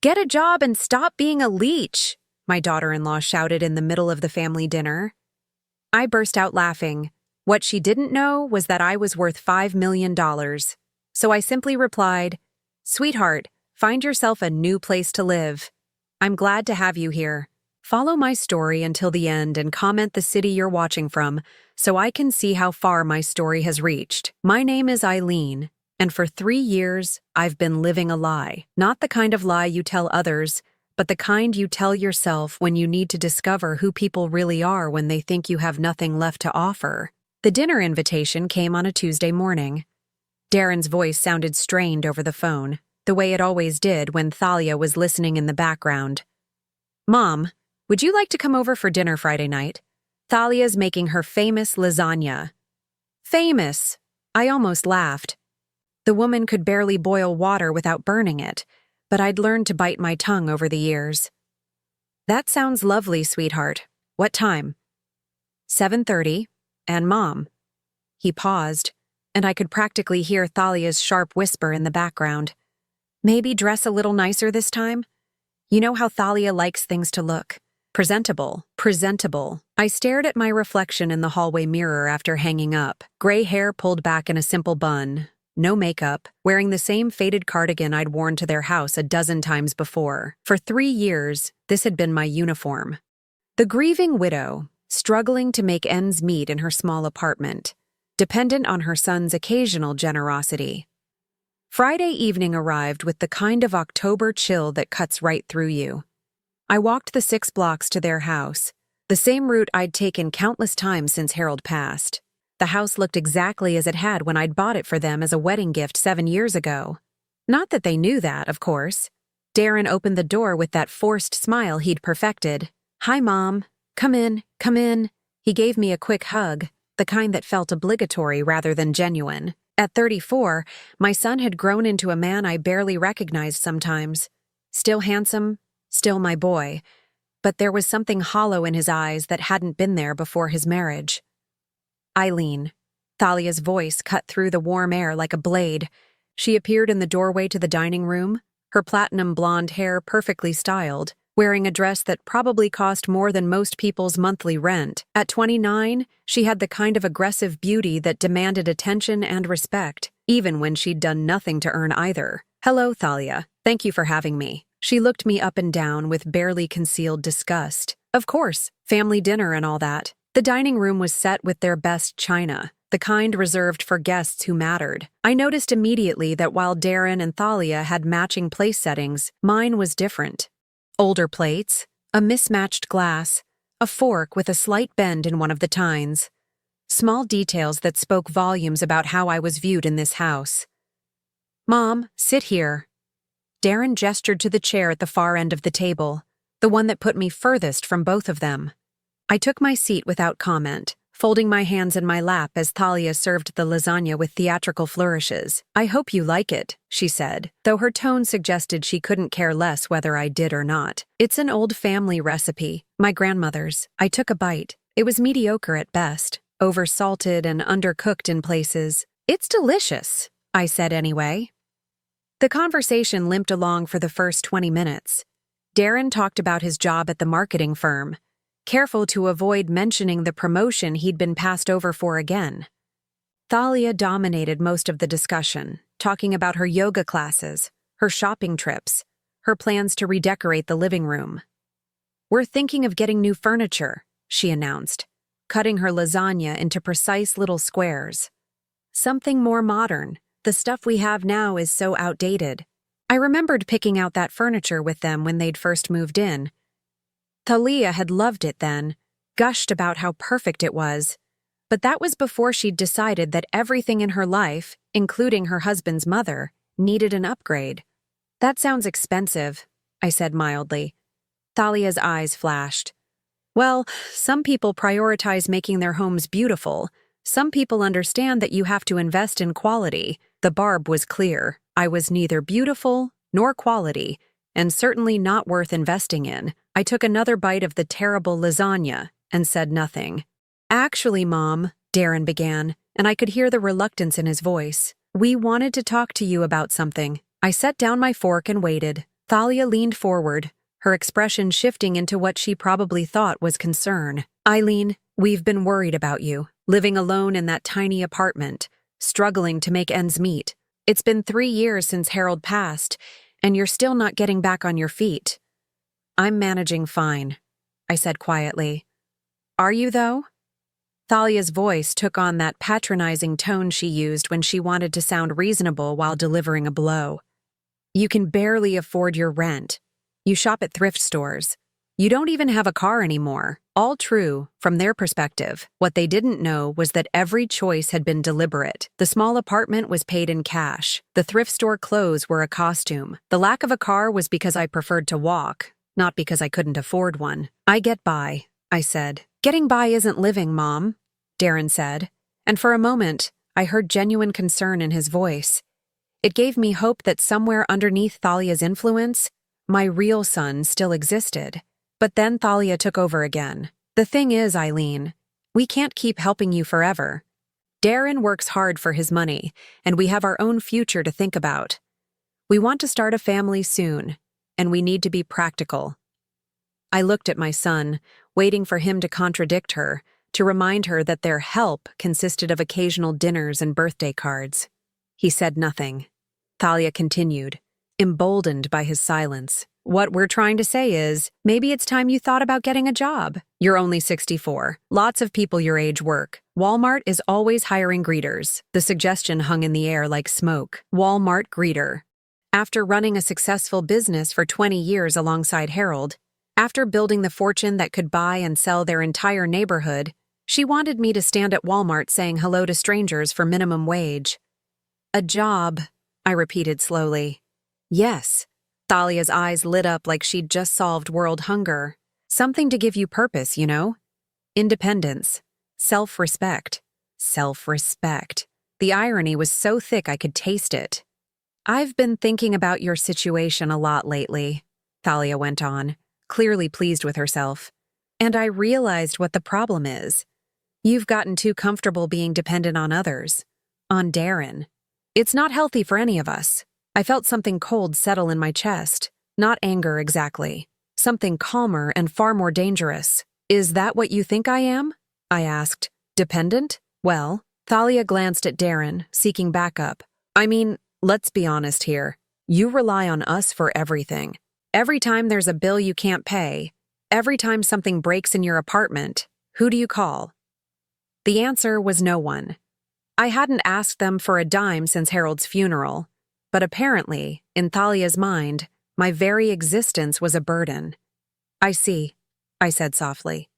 Get a job and stop being a leech, my daughter-in-law shouted in the middle of the family dinner. I burst out laughing. What she didn't know was that I was worth $5 million. So I simply replied, "Sweetheart, find yourself a new place to live. I'm glad to have you here. Follow my story until the end and comment the city you're watching from so I can see how far my story has reached. My name is Eileene, and for 3 years, I've been living a lie. Not the kind of lie you tell others, but the kind you tell yourself when you need to discover who people really are when they think you have nothing left to offer." The dinner invitation came on a Tuesday morning. Darren's voice sounded strained over the phone, the way it always did when Thalia was listening in the background. "Mom, would you like to come over for dinner Friday night? Thalia's making her famous lasagna." Famous! I almost laughed. The woman could barely boil water without burning it, but I'd learned to bite my tongue over the years. "That sounds lovely, sweetheart. What time?" 7:30. And Mom. He paused, and I could practically hear Thalia's sharp whisper in the background. "Maybe dress a little nicer this time? You know how Thalia likes things to look. Presentable, presentable." I stared at my reflection in the hallway mirror after hanging up, gray hair pulled back in a simple bun, no makeup, wearing the same faded cardigan I'd worn to their house a dozen times before. For 3 years, this had been my uniform. The grieving widow, struggling to make ends meet in her small apartment, dependent on her son's occasional generosity. Friday evening arrived with the kind of October chill that cuts right through you. I walked the 6 blocks to their house, the same route I'd taken countless times since Harold passed. The house looked exactly as it had when I'd bought it for them as a wedding gift 7 years ago. Not that they knew that, of course. Darren opened the door with that forced smile he'd perfected. "Hi, Mom. Come in, come in." He gave me a quick hug, the kind that felt obligatory rather than genuine. At 34, my son had grown into a man I barely recognized sometimes. Still handsome, still my boy, but there was something hollow in his eyes that hadn't been there before his marriage. "Eileene." Thalia's voice cut through the warm air like a blade. She appeared in the doorway to the dining room, her platinum blonde hair perfectly styled, wearing a dress that probably cost more than most people's monthly rent. At 29, she had the kind of aggressive beauty that demanded attention and respect, even when she'd done nothing to earn either. "Hello, Thalia. Thank you for having me." She looked me up and down with barely concealed disgust. "Of course, family dinner and all that." The dining room was set with their best china, the kind reserved for guests who mattered. I noticed immediately that while Darren and Thalia had matching place settings, mine was different. Older plates, a mismatched glass, a fork with a slight bend in one of the tines. Small details that spoke volumes about how I was viewed in this house. "Mom, sit here." Darren gestured to the chair at the far end of the table, the one that put me furthest from both of them. I took my seat without comment, folding my hands in my lap as Thalia served the lasagna with theatrical flourishes. "I hope you like it," she said, though her tone suggested she couldn't care less whether I did or not. "It's an old family recipe, my grandmother's." I took a bite. It was mediocre at best, over-salted and undercooked in places. "It's delicious," I said anyway. The conversation limped along for the first 20 minutes. Darren talked about his job at the marketing firm, careful to avoid mentioning the promotion he'd been passed over for again. Thalia dominated most of the discussion, talking about her yoga classes, her shopping trips, her plans to redecorate the living room. "We're thinking of getting new furniture," she announced, cutting her lasagna into precise little squares. "Something more modern. The stuff we have now is so outdated." I remembered picking out that furniture with them when they'd first moved in. Thalia had loved it then, gushed about how perfect it was, but that was before she'd decided that everything in her life, including her husband's mother, needed an upgrade. "That sounds expensive," I said mildly. Thalia's eyes flashed. "Well, some people prioritize making their homes beautiful. Some people understand that you have to invest in quality." The barb was clear. I was neither beautiful nor quality, and certainly not worth investing in. I took another bite of the terrible lasagna and said nothing. "Actually, Mom," Darren began, and I could hear the reluctance in his voice. "We wanted to talk to you about something." I set down my fork and waited, Thalia leaned forward, her expression shifting into what she probably thought was concern. Eileene, we've been worried about you, living alone in that tiny apartment, struggling to make ends meet. It's been 3 years since Harold passed, and you're still not getting back on your feet. I'm managing fine, I said quietly. Are you, though? Thalia's voice took on that patronizing tone she used when she wanted to sound reasonable while delivering a blow. You can barely afford your rent. You shop at thrift stores. You don't even have a car anymore. All true, from their perspective. What they didn't know was that every choice had been deliberate. The small apartment was paid in cash. The thrift store clothes were a costume. The lack of a car was because I preferred to walk, not because I couldn't afford one. I get by, I said. Getting by isn't living, Mom, Darren said. And for a moment, I heard genuine concern in his voice. It gave me hope that somewhere underneath Thalia's influence, my real son still existed. But then Thalia took over again. The thing is, Eileene, we can't keep helping you forever. Darren works hard for his money, and we have our own future to think about. We want to start a family soon, and we need to be practical. I looked at my son, waiting for him to contradict her, to remind her that their help consisted of occasional dinners and birthday cards. He said nothing. Thalia continued, emboldened by his silence. What we're trying to say is, maybe it's time you thought about getting a job. You're only 64. Lots of people your age work. Walmart is always hiring greeters. The suggestion hung in the air like smoke. Walmart greeter. After running a successful business for 20 years alongside Harold, after building the fortune that could buy and sell their entire neighborhood, she wanted me to stand at Walmart saying hello to strangers for minimum wage. A job, I repeated slowly. Yes. Thalia's eyes lit up like she'd just solved world hunger. Something to give you purpose, you know? Independence. Self-respect. Self-respect. The irony was so thick I could taste it. I've been thinking about your situation a lot lately, Thalia went on, clearly pleased with herself. And I realized what the problem is. You've gotten too comfortable being dependent on others. On Darren. It's not healthy for any of us. I felt something cold settle in my chest. Not anger exactly. Something calmer and far more dangerous. Is that what you think I am? I asked. Dependent? Well, Thalia glanced at Darren, seeking backup. I mean, let's be honest here. You rely on us for everything. Every time there's a bill you can't pay, every time something breaks in your apartment, who do you call? The answer was no one. I hadn't asked them for a dime since Harold's funeral. But apparently, in Thalia's mind, my very existence was a burden. I see, I said softly.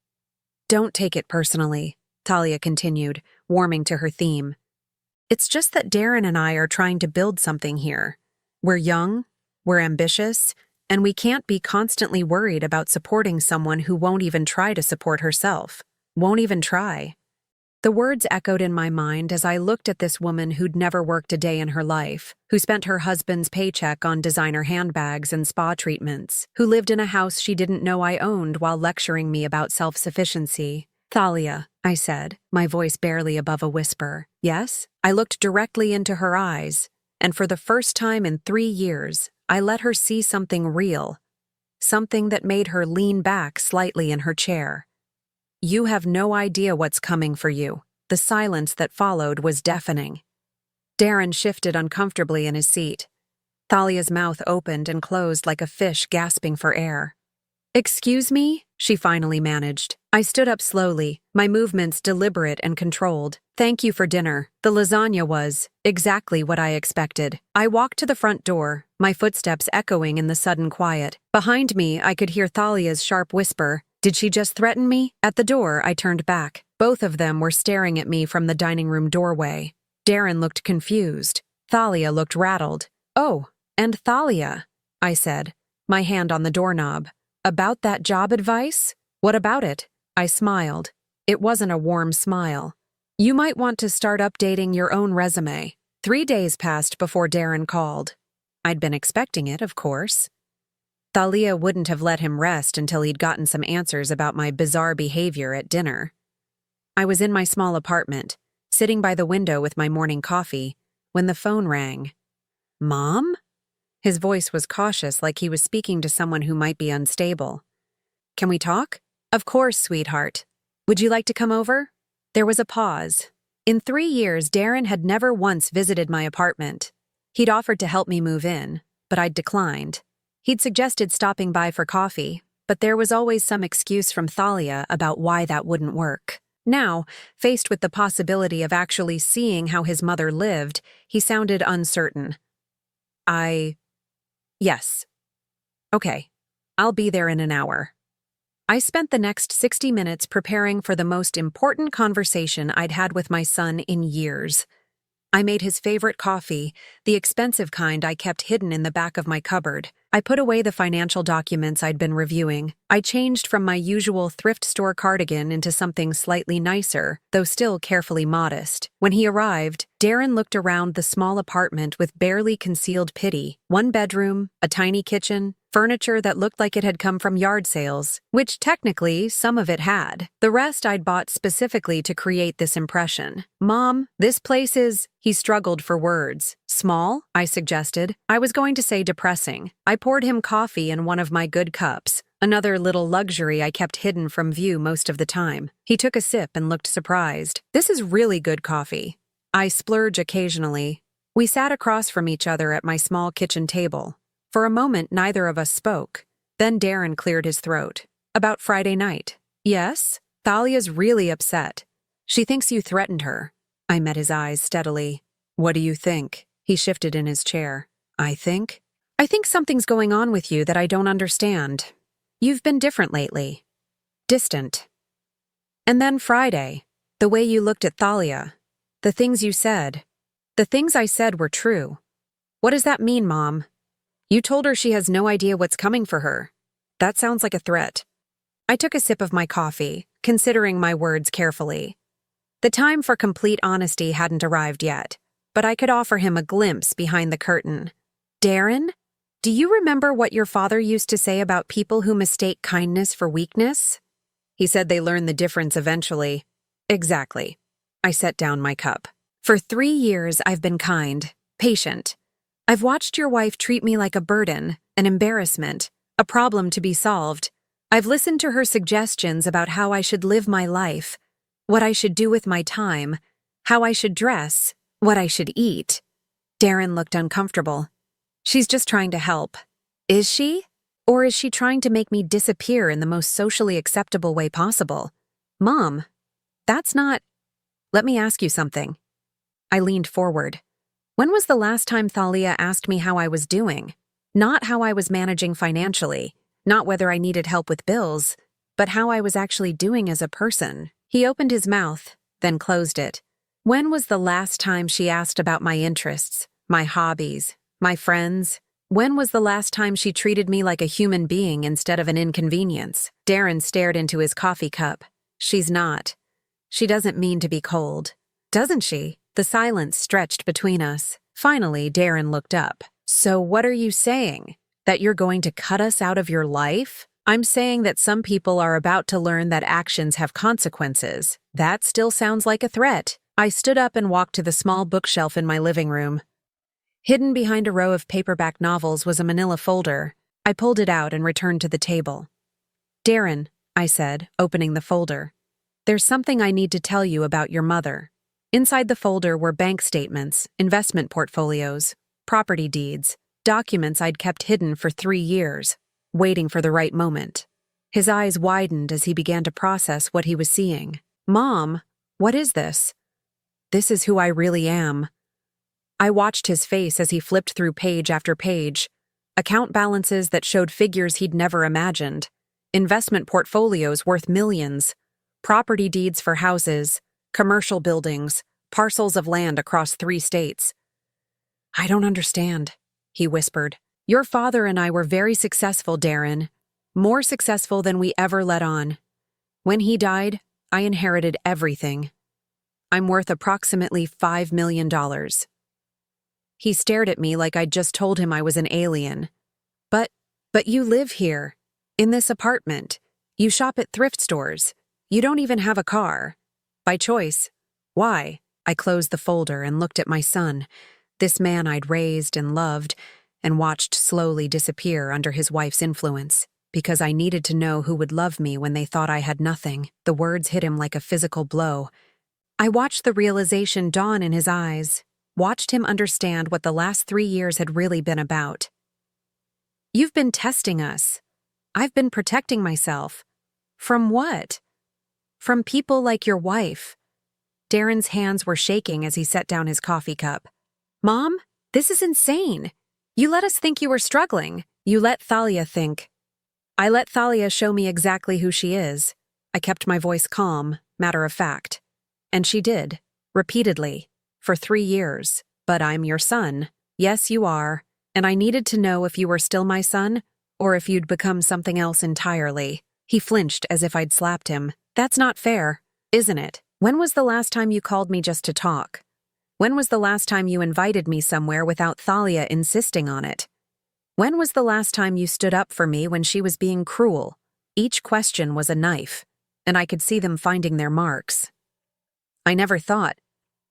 Don't take it personally, Thalia continued, warming to her theme. It's just that Darren and I are trying to build something here. We're young, we're ambitious, and we can't be constantly worried about supporting someone who won't even try to support herself. Won't even try. The words echoed in my mind as I looked at this woman who'd never worked a day in her life, who spent her husband's paycheck on designer handbags and spa treatments, who lived in a house she didn't know I owned while lecturing me about self-sufficiency. Thalia, I said, my voice barely above a whisper. Yes? I looked directly into her eyes, and for the first time in 3 years, I let her see something real, something that made her lean back slightly in her chair. You have no idea what's coming for you. The silence that followed was deafening. Darren shifted uncomfortably in his seat. Thalia's mouth opened and closed like a fish gasping for air. Excuse me? She finally managed. I stood up slowly, my movements deliberate and controlled. Thank you for dinner. The lasagna was exactly what I expected. I walked to the front door, my footsteps echoing in the sudden quiet. Behind me, I could hear Thalia's sharp whisper. Did she just threaten me? At the door, I turned back. Both of them were staring at me from the dining room doorway. Darren looked confused. Thalia looked rattled. Oh, and Thalia, I said, my hand on the doorknob. About that job advice? What about it? I smiled. It wasn't a warm smile. You might want to start updating your own resume. 3 days passed before Darren called. I'd been expecting it, of course. Thalia wouldn't have let him rest until he'd gotten some answers about my bizarre behavior at dinner. I was in my small apartment, sitting by the window with my morning coffee, when the phone rang. Mom? His voice was cautious, like he was speaking to someone who might be unstable. "Can we talk?" "Of course, sweetheart. Would you like to come over?" There was a pause. In 3 years, Darren had never once visited my apartment. He'd offered to help me move in, but I'd declined. He'd suggested stopping by for coffee, but there was always some excuse from Thalia about why that wouldn't work. Now, faced with the possibility of actually seeing how his mother lived, he sounded uncertain. Yes. Okay. I'll be there in an hour." I spent the next 60 minutes preparing for the most important conversation I'd had with my son in years. I made his favorite coffee, the expensive kind I kept hidden in the back of my cupboard. I put away the financial documents I'd been reviewing. I changed from my usual thrift store cardigan into something slightly nicer, though still carefully modest. When he arrived, Darren looked around the small apartment with barely concealed pity. 1 bedroom, a tiny kitchen, furniture that looked like it had come from yard sales, which technically some of it had. The rest I'd bought specifically to create this impression. "Mom, this place is..." He struggled for words. "Small?" I suggested. I was going to say depressing. I poured him coffee in one of my good cups, another little luxury I kept hidden from view most of the time. He took a sip and looked surprised. "This is really good coffee. I splurge occasionally." We sat across from each other at my small kitchen table. For a moment, neither of us spoke. Then Darren cleared his throat. "About Friday night." "Yes? Thalia's really upset. She thinks you threatened her." I met his eyes steadily. "What do you think?" He shifted in his chair. I think something's going on with you that I don't understand. You've been different lately. Distant. And then Friday, the way you looked at Thalia, the things you said. The things I said were true. What does that mean, Mom? You told her she has no idea what's coming for her. That sounds like a threat." I took a sip of my coffee, considering my words carefully. The time for complete honesty hadn't arrived yet, but I could offer him a glimpse behind the curtain. "Darren, do you remember what your father used to say about people who mistake kindness for weakness?" He said they learn the difference eventually. Exactly. I set down my cup. "For 3 years, I've been kind, patient. I've watched your wife treat me like a burden, an embarrassment, a problem to be solved. I've listened to her suggestions about how I should live my life, what I should do with my time, how I should dress, what I should eat." Darren looked uncomfortable. "She's just trying to help. Is she? Or is she trying to make me disappear in the most socially acceptable way possible? Mom, that's not... Let me ask you something." I leaned forward. When was the last time Thalia asked me how I was doing? Not how I was managing financially, not whether I needed help with bills, but how I was actually doing as a person. He opened his mouth, then closed it. When was the last time she asked about my interests, my hobbies, my friends? When was the last time she treated me like a human being instead of an inconvenience? Darren stared into his coffee cup. "She's not. She doesn't mean to be cold. Doesn't she?" The silence stretched between us. Finally, Darren looked up. "So what are you saying? That you're going to cut us out of your life?" "I'm saying that some people are about to learn that actions have consequences. That still sounds like a threat." I stood up and walked to the small bookshelf in my living room. Hidden behind a row of paperback novels was a manila folder. I pulled it out and returned to the table. "Darren," I said, opening the folder, "there's something I need to tell you about your mother." Inside the folder were bank statements, investment portfolios, property deeds, documents I'd kept hidden for 3 years, waiting for the right moment. His eyes widened as he began to process what he was seeing. "Mom, what is this?" "This is who I really am." I watched his face as he flipped through page after page, account balances that showed figures he'd never imagined, investment portfolios worth millions, property deeds for houses, commercial buildings, parcels of land across 3 states. "I don't understand," he whispered. "Your father and I were very successful, Darren. More successful than we ever let on. When he died, I inherited everything. I'm worth approximately $5 million. He stared at me like I'd just told him I was an alien. But you live here, in this apartment. You shop at thrift stores. You don't even have a car. By choice. Why?" I closed the folder and looked at my son, this man I'd raised and loved, and watched slowly disappear under his wife's influence. Because I needed to know who would love me when they thought I had nothing. The words hit him like a physical blow. I watched the realization dawn in his eyes, watched him understand what the last 3 years had really been about. You've been testing us. I've been protecting myself. From what? From people like your wife. Darren's hands were shaking as he set down his coffee cup. Mom, this is insane. You let us think you were struggling. You let Thalia think. I let Thalia show me exactly who she is. I kept my voice calm, matter of fact. And she did, repeatedly, for 3 years. But I'm your son. Yes, you are. And I needed to know if you were still my son, or if you'd become something else entirely. He flinched as if I'd slapped him. That's not fair, isn't it? When was the last time you called me just to talk? When was the last time you invited me somewhere without Thalia insisting on it? When was the last time you stood up for me when she was being cruel? Each question was a knife, and I could see them finding their marks. I never thought.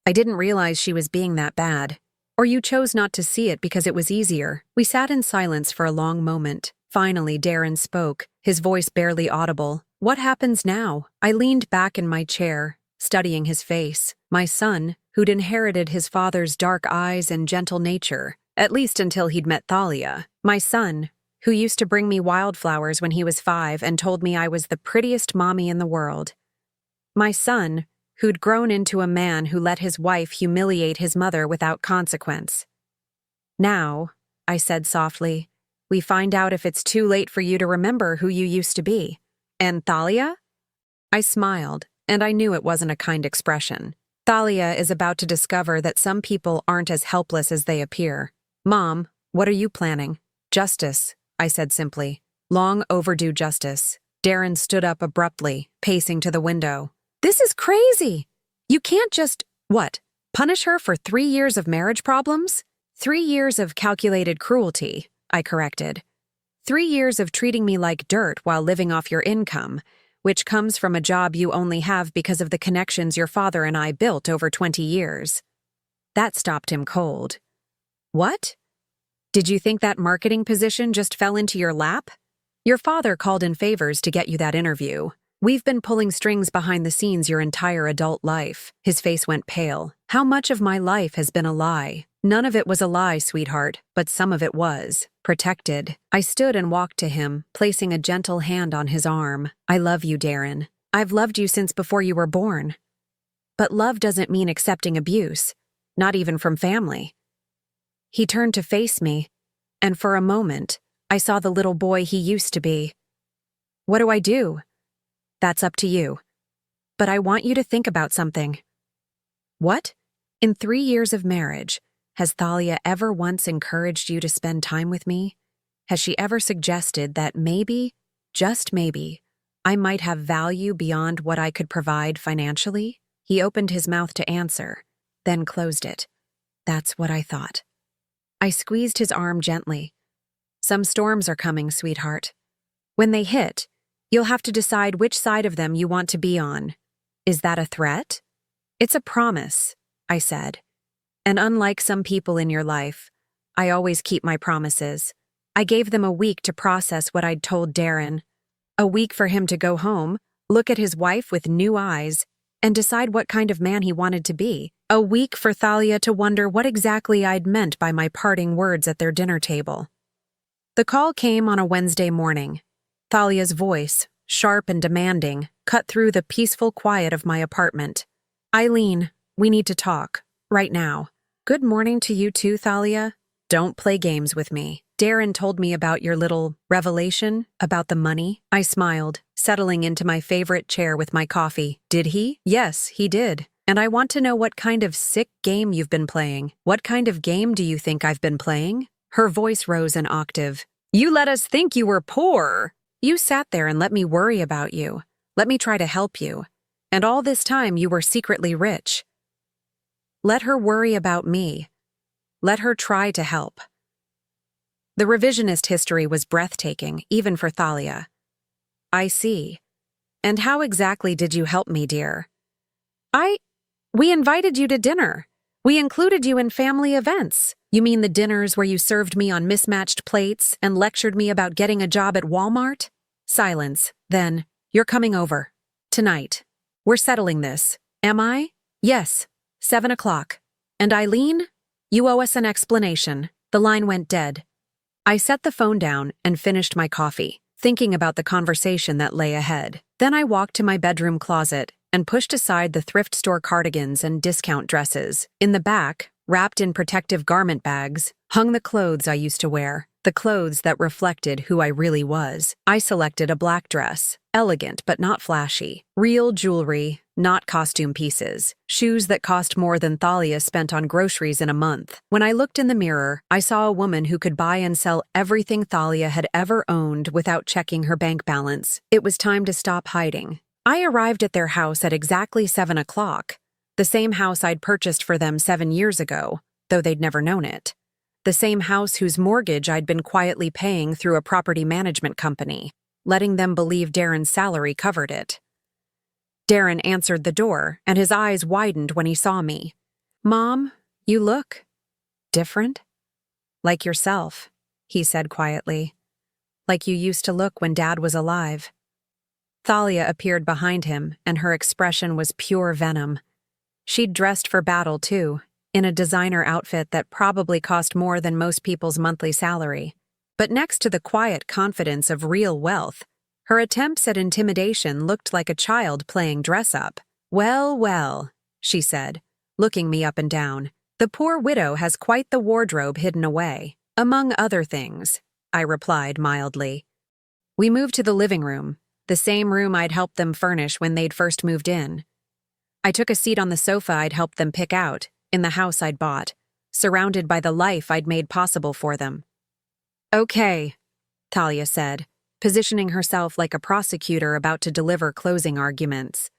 I didn't realize she was being that bad. Or you chose not to see it because it was easier. We sat in silence for a long moment. Finally, Darren spoke, his voice barely audible. What happens now? I leaned back in my chair, studying his face. My son, who'd inherited his father's dark eyes and gentle nature, at least until he'd met Thalia. My son, who used to bring me wildflowers when he was 5 and told me I was the prettiest mommy in the world. My son, who'd grown into a man who let his wife humiliate his mother without consequence. Now, I said softly, we find out if it's too late for you to remember who you used to be. And Thalia? I smiled, and I knew it wasn't a kind expression. Thalia is about to discover that some people aren't as helpless as they appear. Mom, what are you planning? Justice, I said simply. Long overdue justice. Darren stood up abruptly, pacing to the window. This is crazy! You can't just, punish her for 3 years of marriage problems? 3 years of calculated cruelty, I corrected. 3 years of treating me like dirt while living off your income, which comes from a job you only have because of the connections your father and I built over 20 years. That stopped him cold. What? Did you think that marketing position just fell into your lap? Your father called in favors to get you that interview. We've been pulling strings behind the scenes your entire adult life. His face went pale. How much of my life has been a lie? None of it was a lie, sweetheart, but some of it was. Protected. I stood and walked to him, placing a gentle hand on his arm. I love you, Darren. I've loved you since before you were born. But love doesn't mean accepting abuse, not even from family. He turned to face me, and for a moment, I saw the little boy he used to be. What do I do? That's up to you. But I want you to think about something. What? In 3 years of marriage, has Thalia ever once encouraged you to spend time with me? Has she ever suggested that maybe, just maybe, I might have value beyond what I could provide financially? He opened his mouth to answer, then closed it. That's what I thought. I squeezed his arm gently. Some storms are coming, sweetheart. When they hit, you'll have to decide which side of them you want to be on. Is that a threat? It's a promise, I said. And unlike some people in your life, I always keep my promises. I gave them a week to process what I'd told Darren. A week for him to go home, look at his wife with new eyes, and decide what kind of man he wanted to be. A week for Thalia to wonder what exactly I'd meant by my parting words at their dinner table. The call came on a Wednesday morning. Thalia's voice, sharp and demanding, cut through the peaceful quiet of my apartment. Eileene, we need to talk, right now. Good morning to you too, Thalia. Don't play games with me. Darren told me about your little revelation about the money. I smiled, settling into my favorite chair with my coffee. Did he? Yes, he did. And I want to know what kind of sick game you've been playing. What kind of game do you think I've been playing? Her voice rose an octave. You let us think you were poor. You sat there and let me worry about you. Let me try to help you. And all this time you were secretly rich. Let her worry about me. Let her try to help. The revisionist history was breathtaking, even for Thalia. I see. And how exactly did you help me, dear? We invited you to dinner. We included you in family events. You mean the dinners where you served me on mismatched plates and lectured me about getting a job at Walmart? Silence. Then, you're coming over. Tonight. We're settling this. Am I? Yes. 7 o'clock. And Eileene? You owe us an explanation. The line went dead. I set the phone down and finished my coffee, thinking about the conversation that lay ahead. Then I walked to my bedroom closet and pushed aside the thrift store cardigans and discount dresses. In the back, wrapped in protective garment bags, hung the clothes I used to wear, the clothes that reflected who I really was. I selected a black dress, elegant but not flashy, real jewelry, not costume pieces, shoes that cost more than Thalia spent on groceries in a month. When I looked in the mirror, I saw a woman who could buy and sell everything Thalia had ever owned without checking her bank balance. It was time to stop hiding. I arrived at their house at exactly 7 o'clock, the same house I'd purchased for them 7 years ago, though they'd never known it. The same house whose mortgage I'd been quietly paying through a property management company, letting them believe Darren's salary covered it. Darren answered the door, and his eyes widened when he saw me. "Mom, you look different. Like yourself," he said quietly. "Like you used to look when Dad was alive." Thalia appeared behind him, and her expression was pure venom. She'd dressed for battle, too, in a designer outfit that probably cost more than most people's monthly salary. But next to the quiet confidence of real wealth, her attempts at intimidation looked like a child playing dress-up. "Well, well," she said, looking me up and down. "The poor widow has quite the wardrobe hidden away. Among other things," I replied mildly. We moved to the living room, the same room I'd helped them furnish when they'd first moved in. I took a seat on the sofa I'd helped them pick out, in the house I'd bought, surrounded by the life I'd made possible for them. "Okay," Thalia said, positioning herself like a prosecutor about to deliver closing arguments.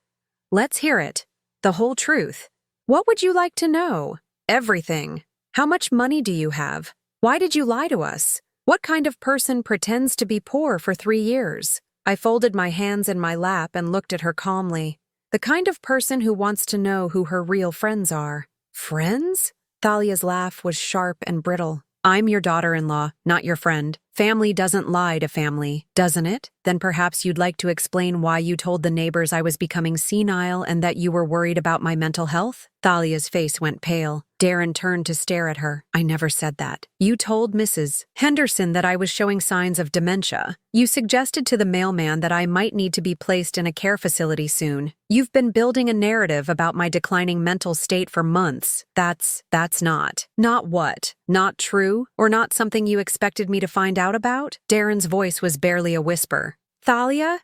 "Let's hear it. The whole truth. What would you like to know? Everything. How much money do you have? Why did you lie to us? What kind of person pretends to be poor for 3 years?" I folded my hands in my lap and looked at her calmly. "The kind of person who wants to know who her real friends are." "Friends?" Thalia's laugh was sharp and brittle. "I'm your daughter-in-law, not your friend. Family doesn't lie to family, doesn't it? Then perhaps you'd like to explain why you told the neighbors I was becoming senile and that you were worried about my mental health?" Thalia's face went pale. Darren turned to stare at her. "I never said that. You told Mrs. Henderson that I was showing signs of dementia. You suggested to the mailman that I might need to be placed in a care facility soon. You've been building a narrative about my declining mental state for months. That's not. Not what? Not true? Or not something you expected me to find out about?" Darren's voice was barely a whisper. "Thalia?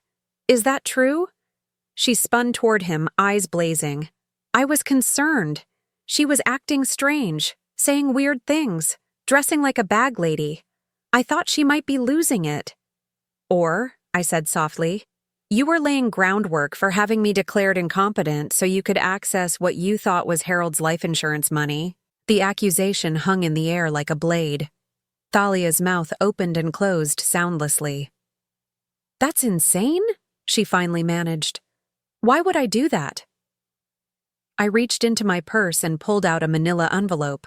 Is that true?" She spun toward him, eyes blazing. "I was concerned. She was acting strange, saying weird things, dressing like a bag lady. I thought she might be losing it." "Or," I said softly, "you were laying groundwork for having me declared incompetent so you could access what you thought was Harold's life insurance money." The accusation hung in the air like a blade. Thalia's mouth opened and closed soundlessly. "That's insane," she finally managed. "Why would I do that?" I reached into my purse and pulled out a manila envelope.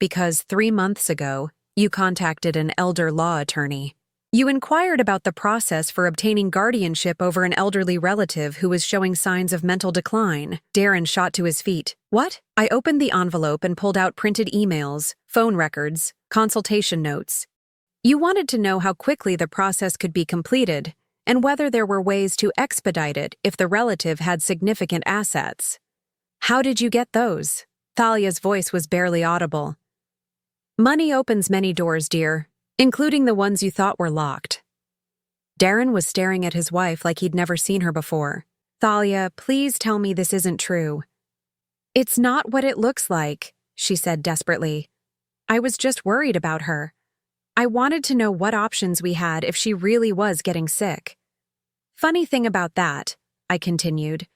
"Because 3 months ago, you contacted an elder law attorney. You inquired about the process for obtaining guardianship over an elderly relative who was showing signs of mental decline." Darren shot to his feet. "What?" I opened the envelope and pulled out printed emails, phone records, consultation notes. "You wanted to know how quickly the process could be completed and whether there were ways to expedite it if the relative had significant assets. How did you get those?" Thalia's voice was barely audible. "Money opens many doors, dear, including the ones you thought were locked." Darren was staring at his wife like he'd never seen her before. "Thalia, please tell me this isn't true." "It's not what it looks like," she said desperately. "I was just worried about her. I wanted to know what options we had if she really was getting sick." "Funny thing about that," I continued.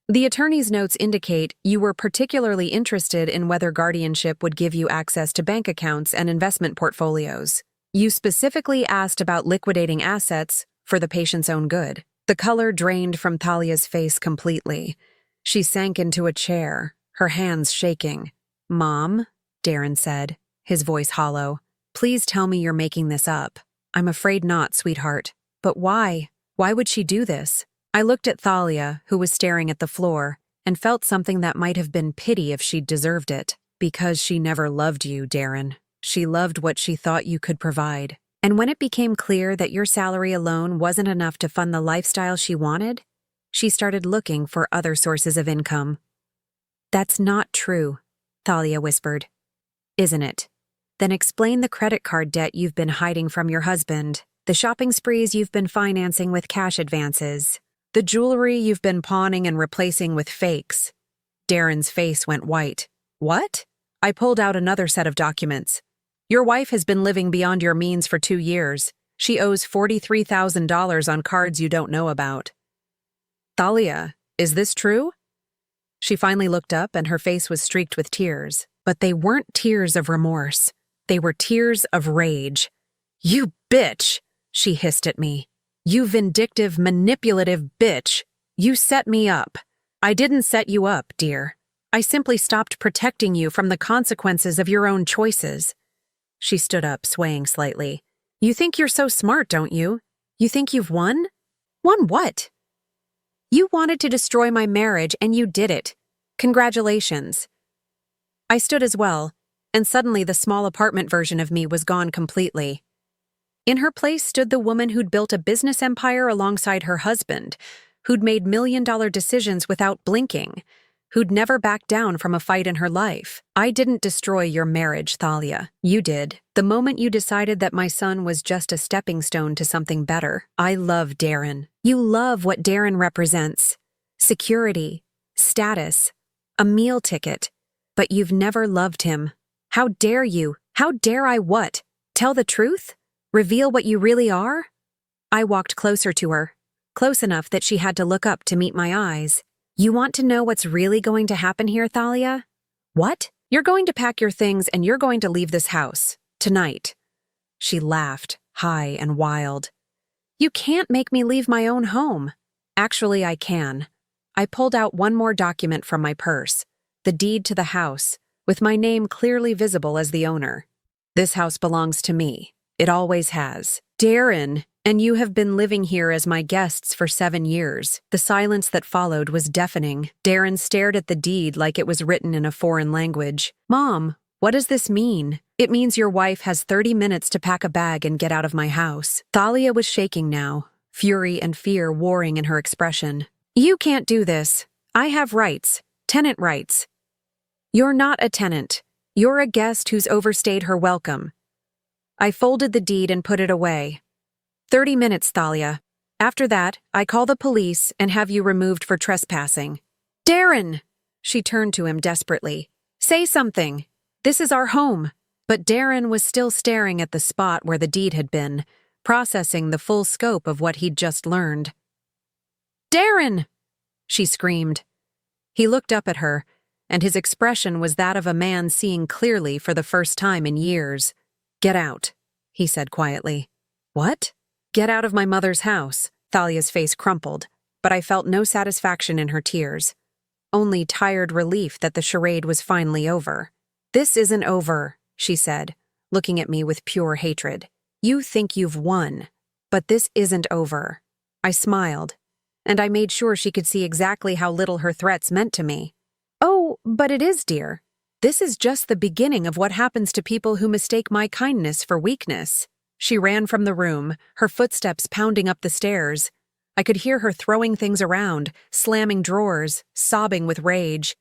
"The attorney's notes indicate you were particularly interested in whether guardianship would give you access to bank accounts and investment portfolios. You specifically asked about liquidating assets for the patient's own good." The color drained from Thalia's face completely. She sank into a chair, her hands shaking. "Mom," Darren said, his voice hollow. Please tell me you're making this up. I'm afraid not, sweetheart. But why? Why would she do this? I looked at Thalia, who was staring at the floor, and felt something that might have been pity if she'd deserved it. Because she never loved you, Darren. She loved what she thought you could provide. And when it became clear that your salary alone wasn't enough to fund the lifestyle she wanted, she started looking for other sources of income. That's not true, Thalia whispered. Isn't it? Then explain the credit card debt you've been hiding from your husband, the shopping sprees you've been financing with cash advances, the jewelry you've been pawning and replacing with fakes. Darren's face went white. What? I pulled out another set of documents. Your wife has been living beyond your means for 2 years. She owes $43,000 on cards you don't know about. Thalia, is this true? She finally looked up and her face was streaked with tears. But they weren't tears of remorse. They were tears of rage. You bitch, she hissed at me. You vindictive, manipulative bitch. You set me up. I didn't set you up, dear. I simply stopped protecting you from the consequences of your own choices. She stood up, swaying slightly. You think you're so smart, don't you? You think you've won? Won what? You wanted to destroy my marriage, and you did it. Congratulations. I stood as well, and suddenly the small apartment version of me was gone completely. In her place stood the woman who'd built a business empire alongside her husband, who'd made million-dollar decisions without blinking, who'd never backed down from a fight in her life. I didn't destroy your marriage, Thalia. You did. The moment you decided that my son was just a stepping stone to something better. I love Darren. You love what Darren represents. Security, status, a meal ticket. But you've never loved him. How dare you? How dare I what? Tell the truth? Reveal what you really are? I walked closer to her, close enough that she had to look up to meet my eyes. You want to know what's really going to happen here, Thalia? What? You're going to pack your things and you're going to leave this house. Tonight. She laughed, high and wild. You can't make me leave my own home. Actually, I can. I pulled out one more document from my purse. The deed to the house, with my name clearly visible as the owner. This house belongs to me. It always has. Darren, and you have been living here as my guests for 7 years. The silence that followed was deafening. Darren stared at the deed like it was written in a foreign language. Mom, what does this mean? It means your wife has 30 minutes to pack a bag and get out of my house. Thalia was shaking now, fury and fear warring in her expression. You can't do this. I have rights. Tenant rights. You're not a tenant. You're a guest who's overstayed her welcome. I folded the deed and put it away. 30 minutes, Thalia. After that, I call the police and have you removed for trespassing. Darren! She turned to him desperately. Say something. This is our home. But Darren was still staring at the spot where the deed had been, processing the full scope of what he'd just learned. Darren! She screamed. He looked up at her, and his expression was that of a man seeing clearly for the first time in years. Get out, he said quietly. What? Get out of my mother's house. Thalia's face crumpled, but I felt no satisfaction in her tears. Only tired relief that the charade was finally over. This isn't over, she said, looking at me with pure hatred. You think you've won, but this isn't over. I smiled, and I made sure she could see exactly how little her threats meant to me. Oh, but it is, dear. This is just the beginning of what happens to people who mistake my kindness for weakness. She ran from the room, her footsteps pounding up the stairs. I could hear her throwing things around, slamming drawers, sobbing with rage.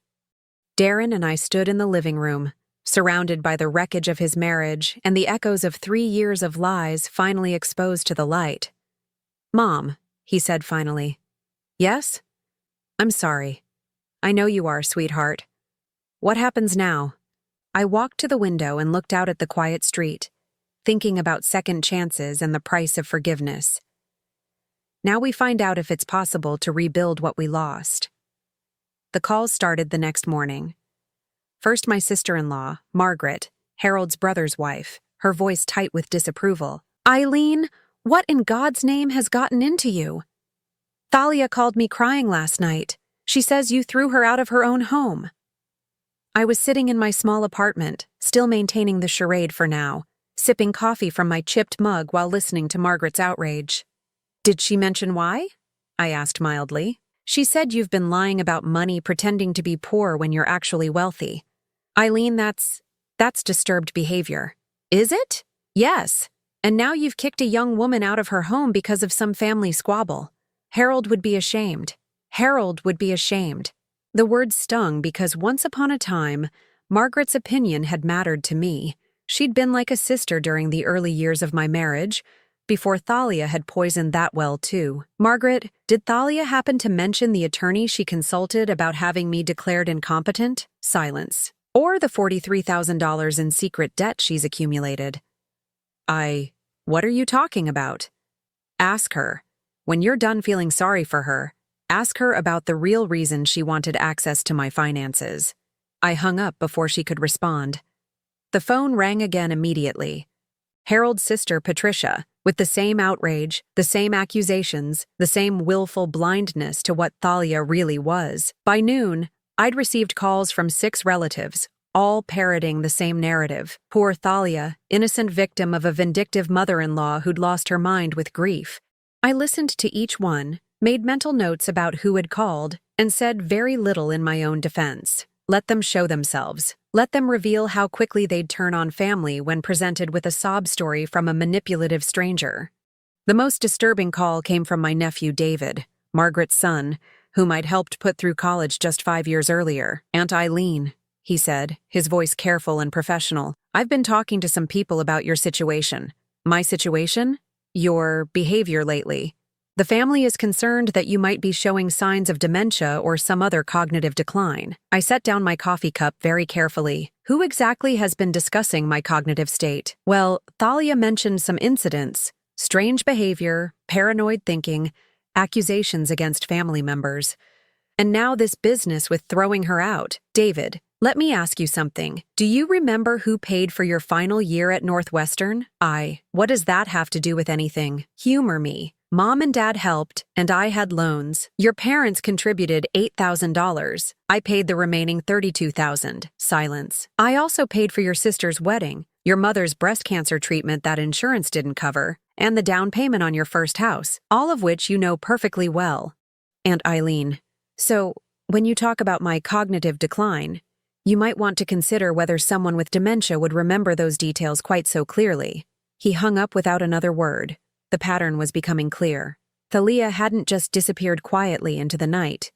Darren and I stood in the living room, surrounded by the wreckage of his marriage and the echoes of 3 years of lies finally exposed to the light. Mom, he said finally. Yes? I'm sorry. I know you are, sweetheart. What happens now? I walked to the window and looked out at the quiet street, thinking about second chances and the price of forgiveness. Now we find out if it's possible to rebuild what we lost. The calls started the next morning. First, my sister-in-law, Margaret, Harold's brother's wife, her voice tight with disapproval. Eileene, what in God's name has gotten into you? Thalia called me crying last night. She says you threw her out of her own home. I was sitting in my small apartment, still maintaining the charade for now, sipping coffee from my chipped mug while listening to Margaret's outrage. "Did she mention why?" I asked mildly. "She said you've been lying about money, pretending to be poor when you're actually wealthy." "Eileene, that's disturbed behavior." "Is it?" "Yes. And now you've kicked a young woman out of her home because of some family squabble. Harold would be ashamed. Harold would be ashamed." The words stung because once upon a time, Margaret's opinion had mattered to me. She'd been like a sister during the early years of my marriage, before Thalia had poisoned that well too. "Margaret, did Thalia happen to mention the attorney she consulted about having me declared incompetent?" Silence. "Or the $43,000 in secret debt she's accumulated?" What are you talking about?" "Ask her. When you're done feeling sorry for her, ask her about the real reason she wanted access to my finances." I hung up before she could respond. The phone rang again immediately. Harold's sister, Patricia, with the same outrage, the same accusations, the same willful blindness to what Thalia really was. By noon, I'd received calls from 6 relatives, all parroting the same narrative. Poor Thalia, innocent victim of a vindictive mother-in-law who'd lost her mind with grief. I listened to each one, made mental notes about who had called, and said very little in my own defense. Let them show themselves. Let them reveal how quickly they'd turn on family when presented with a sob story from a manipulative stranger. The most disturbing call came from my nephew David, Margaret's son, whom I'd helped put through college just 5 years earlier. "Aunt Eileene," he said, his voice careful and professional, "I've been talking to some people about your situation." "My situation?" "Your behavior lately. The family is concerned that you might be showing signs of dementia or some other cognitive decline." I set down my coffee cup very carefully. Who exactly has been discussing my cognitive state? Well, Thalia mentioned some incidents: strange behavior, paranoid thinking, accusations against family members. And now this business with throwing her out. David, let me ask you something. Do you remember who paid for your final year at Northwestern? What does that have to do with anything? Humor me. Mom and Dad helped, and I had loans. Your parents contributed $8,000. I paid the remaining $32,000. Silence. I also paid for your sister's wedding, your mother's breast cancer treatment that insurance didn't cover, and the down payment on your first house, all of which you know perfectly well. Aunt Eileene, so when you talk about my cognitive decline, you might want to consider whether someone with dementia would remember those details quite so clearly. He hung up without another word. The pattern was becoming clear. Thalia hadn't just disappeared quietly into the night.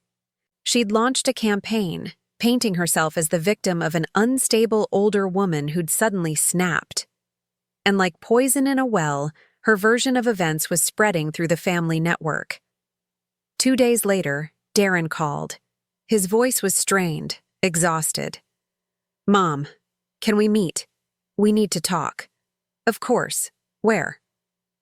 She'd launched a campaign, painting herself as the victim of an unstable older woman who'd suddenly snapped. And like poison in a well, her version of events was spreading through the family network. 2 days later, Darren called. His voice was strained, exhausted. "Mom, can we meet? We need to talk." "Of course. Where?"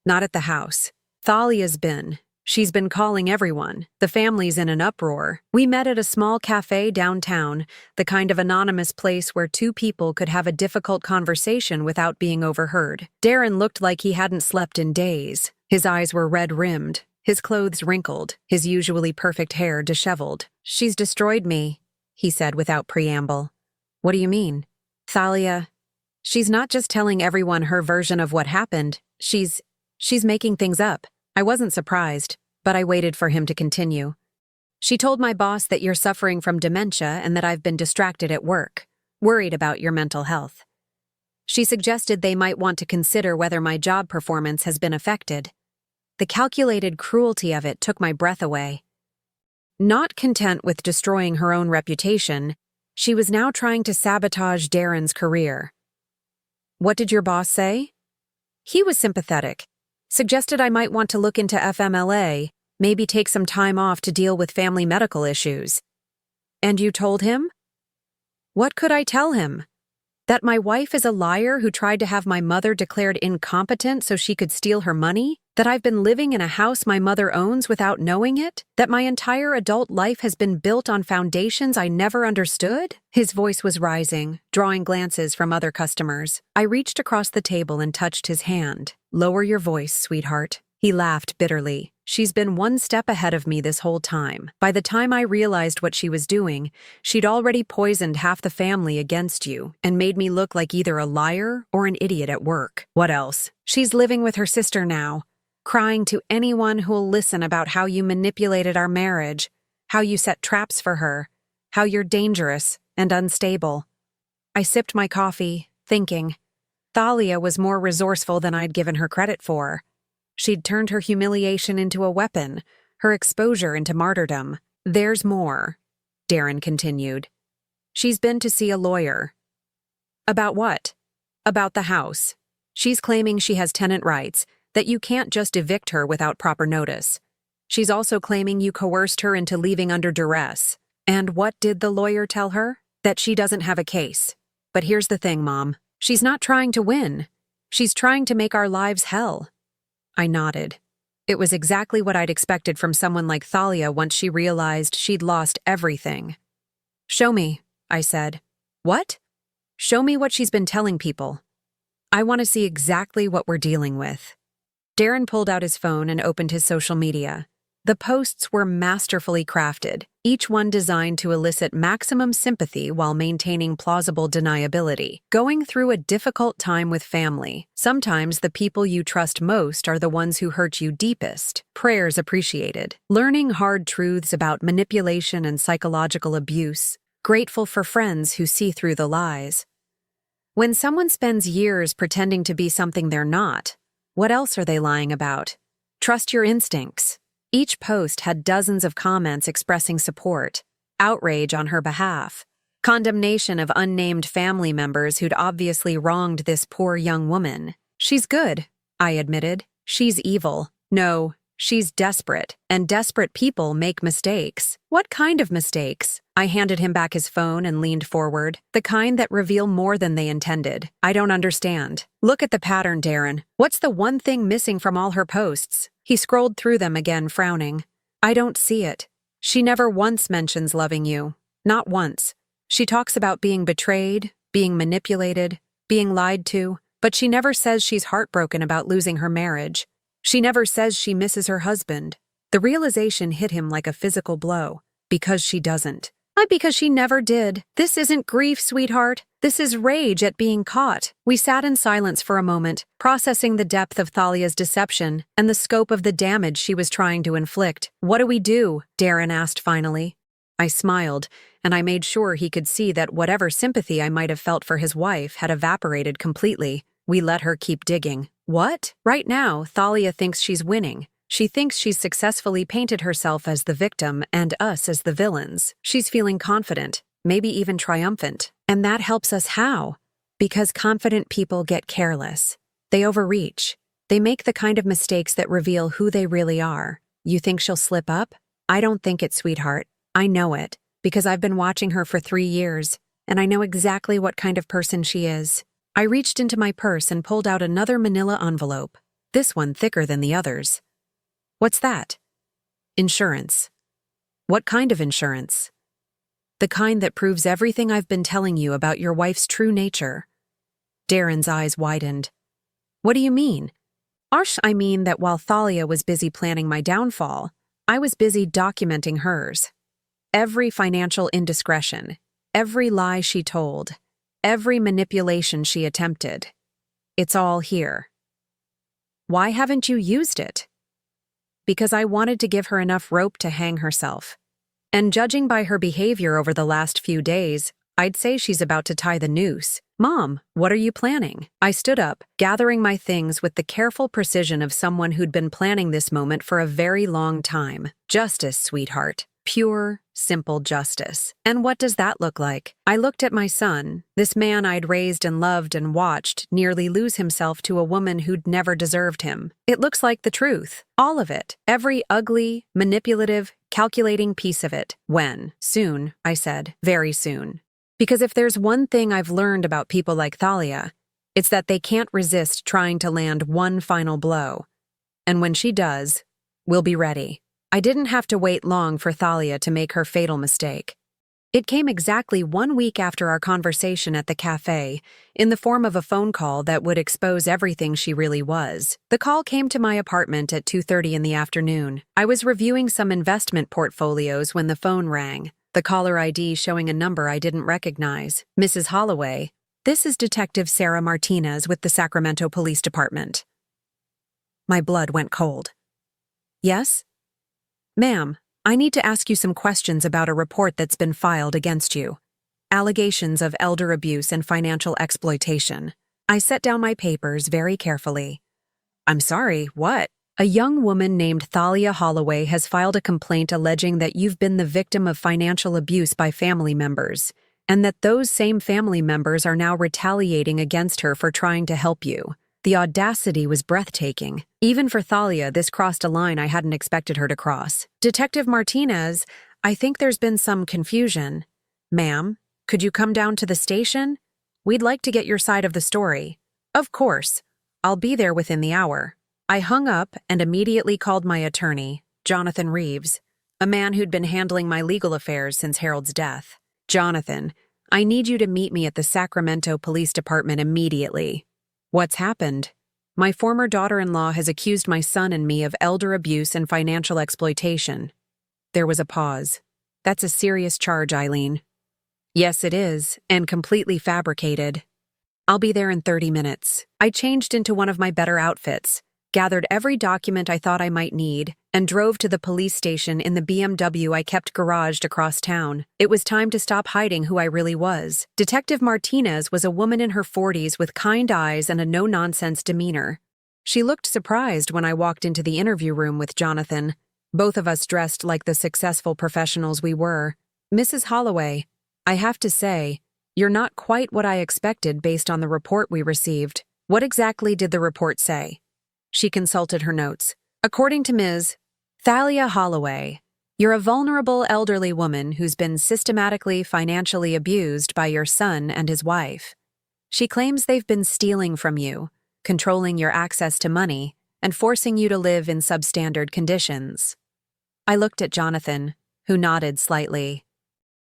"Not at the house. Thalia's been. She's been calling everyone. The family's in an uproar. We met at a small cafe downtown, the kind of anonymous place where 2 people could have a difficult conversation without being overheard." Darren looked like he hadn't slept in days. His eyes were red-rimmed, his clothes wrinkled, his usually perfect hair disheveled. "She's destroyed me," he said without preamble. "What do you mean?" "Thalia, she's not just telling everyone her version of what happened. She's making things up." I wasn't surprised, but I waited for him to continue. "She told my boss that you're suffering from dementia and that I've been distracted at work, worried about your mental health. She suggested they might want to consider whether my job performance has been affected." The calculated cruelty of it took my breath away. Not content with destroying her own reputation, she was now trying to sabotage Darren's career. "What did your boss say?" He was sympathetic. Suggested I might want to look into FMLA, maybe take some time off to deal with family medical issues. "And you told him?" What could I tell him? That my wife is a liar who tried to have my mother declared incompetent so she could steal her money? That I've been living in a house my mother owns without knowing it? That my entire adult life has been built on foundations I never understood? His voice was rising, drawing glances from other customers. I reached across the table and touched his hand. "Lower your voice, sweetheart. He laughed bitterly. She's been one step ahead of me this whole time. By the time I realized what she was doing, she'd already poisoned half the family against you and made me look like either a liar or an idiot at work. What else? She's living with her sister now, crying to anyone who'll listen about how you manipulated our marriage, how you set traps for her, how you're dangerous and unstable. I sipped my coffee, thinking. Thalia was more resourceful than I'd given her credit for. She'd turned her humiliation into a weapon, her exposure into martyrdom. There's more, Darren continued. She's been to see a lawyer. About what? About the house. She's claiming she has tenant rights, that you can't just evict her without proper notice. She's also claiming you coerced her into leaving under duress. And what did the lawyer tell her? That she doesn't have a case. But here's the thing, Mom. She's not trying to win. She's trying to make our lives hell. I nodded. It was exactly what I'd expected from someone like Thalia once she realized she'd lost everything. Show me, I said. What? Show me what she's been telling people. I want to see exactly what we're dealing with. Darren pulled out his phone and opened his social media. The posts were masterfully crafted, each one designed to elicit maximum sympathy while maintaining plausible deniability. Going through a difficult time with family, sometimes the people you trust most are the ones who hurt you deepest. Prayers appreciated. Learning hard truths about manipulation and psychological abuse. Grateful for friends who see through the lies. When someone spends years pretending to be something they're not, what else are they lying about? Trust your instincts. Each post had dozens of comments expressing support, outrage on her behalf, condemnation of unnamed family members who'd obviously wronged this poor young woman. She's good, I admitted. She's evil. No, she's desperate, and desperate people make mistakes. What kind of mistakes? I handed him back his phone and leaned forward, the kind that reveal more than they intended. I don't understand. Look at the pattern, Darren. What's the one thing missing from all her posts? He scrolled through them again, frowning. I don't see it. She never once mentions loving you. Not once. She talks about being betrayed, being manipulated, being lied to, but she never says she's heartbroken about losing her marriage. She never says she misses her husband. The realization hit him like a physical blow. Because she doesn't. Not because she never did. This isn't grief, sweetheart. This is rage at being caught. We sat in silence for a moment, processing the depth of Thalia's deception and the scope of the damage she was trying to inflict. What do we do? Darren asked finally. I smiled, and I made sure he could see that whatever sympathy I might have felt for his wife had evaporated completely. We let her keep digging. What? Right now, Thalia thinks she's winning. She thinks she's successfully painted herself as the victim and us as the villains. She's feeling confident, maybe even triumphant. And that helps us how? Because confident people get careless. They overreach. They make the kind of mistakes that reveal who they really are. You think she'll slip up? I don't think it, sweetheart. I know it, because I've been watching her for 3 years, and I know exactly what kind of person she is. I reached into my purse and pulled out another manila envelope, this one thicker than the others. What's that? Insurance. What kind of insurance? The kind that proves everything I've been telling you about your wife's true nature. Darren's eyes widened. What do you mean? I mean that while Thalia was busy planning my downfall, I was busy documenting hers. Every financial indiscretion, every lie she told, every manipulation she attempted. It's all here. Why haven't you used it? Because I wanted to give her enough rope to hang herself. And judging by her behavior over the last few days, I'd say she's about to tie the noose. Mom, what are you planning? I stood up, gathering my things with the careful precision of someone who'd been planning this moment for a very long time. Justice, sweetheart. Pure, simple justice. And what does that look like? I looked at my son, this man I'd raised and loved and watched nearly lose himself to a woman who'd never deserved him. It looks like the truth. All of it. Every ugly, manipulative, calculating piece of it. When? Soon, I said. Very soon. Because if there's one thing I've learned about people like Thalia, it's that they can't resist trying to land one final blow. And when she does, we'll be ready. I didn't have to wait long for Thalia to make her fatal mistake. It came exactly 1 week after our conversation at the cafe, in the form of a phone call that would expose everything she really was. The call came to my apartment at 2:30 in the afternoon. I was reviewing some investment portfolios when the phone rang, the caller ID showing a number I didn't recognize. Mrs. Holloway, this is Detective Sarah Martinez with the Sacramento Police Department. My blood went cold. Yes? Ma'am, I need to ask you some questions about a report that's been filed against you. Allegations of elder abuse and financial exploitation. I set down my papers very carefully. I'm sorry, what? A young woman named Thalia Holloway has filed a complaint alleging that you've been the victim of financial abuse by family members, and that those same family members are now retaliating against her for trying to help you. The audacity was breathtaking. Even for Thalia, this crossed a line I hadn't expected her to cross. Detective Martinez, I think there's been some confusion. Ma'am, could you come down to the station? We'd like to get your side of the story. Of course. I'll be there within the hour. I hung up and immediately called my attorney, Jonathan Reeves, a man who'd been handling my legal affairs since Harold's death. Jonathan, I need you to meet me at the Sacramento Police Department immediately. What's happened? My former daughter-in-law has accused my son and me of elder abuse and financial exploitation. There was a pause. That's a serious charge, Eileene. Yes, it is, and completely fabricated. I'll be there in 30 minutes. I changed into one of my better outfits, gathered every document I thought I might need, and drove to the police station in the BMW I kept garaged across town. It was time to stop hiding who I really was. Detective Martinez was a woman in her 40s with kind eyes and a no-nonsense demeanor. She looked surprised when I walked into the interview room with Jonathan, both of us dressed like the successful professionals we were. Mrs. Holloway, I have to say, you're not quite what I expected based on the report we received. What exactly did the report say? She consulted her notes. According to Ms. Thalia Holloway, you're a vulnerable elderly woman who's been systematically financially abused by your son and his wife. She claims they've been stealing from you, controlling your access to money, and forcing you to live in substandard conditions. I looked at Jonathan, who nodded slightly.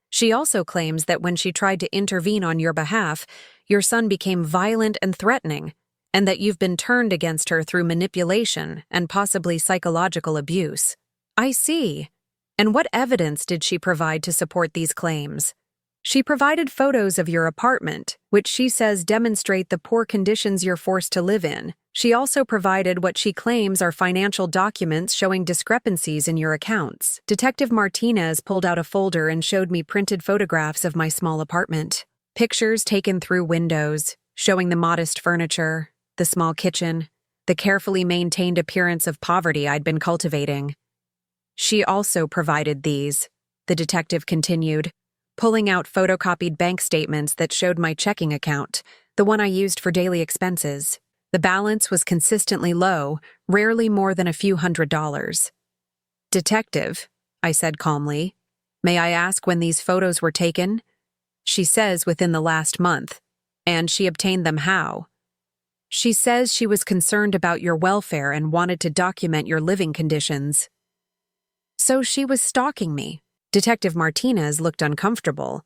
She also claims that when she tried to intervene on your behalf, your son became violent and threatening, and that you've been turned against her through manipulation and possibly psychological abuse. I see. And what evidence did she provide to support these claims? She provided photos of your apartment, which she says demonstrate the poor conditions you're forced to live in. She also provided what she claims are financial documents showing discrepancies in your accounts. Detective Martinez pulled out a folder and showed me printed photographs of my small apartment. Pictures taken through windows, showing the modest furniture, the small kitchen, the carefully maintained appearance of poverty I'd been cultivating. She also provided these, the detective continued, pulling out photocopied bank statements that showed my checking account, the one I used for daily expenses. The balance was consistently low, rarely more than a few $100s. Detective, I said calmly, may I ask when these photos were taken? She says within the last month. And she obtained them how? She says she was concerned about your welfare and wanted to document your living conditions. So she was stalking me. Detective Martinez looked uncomfortable.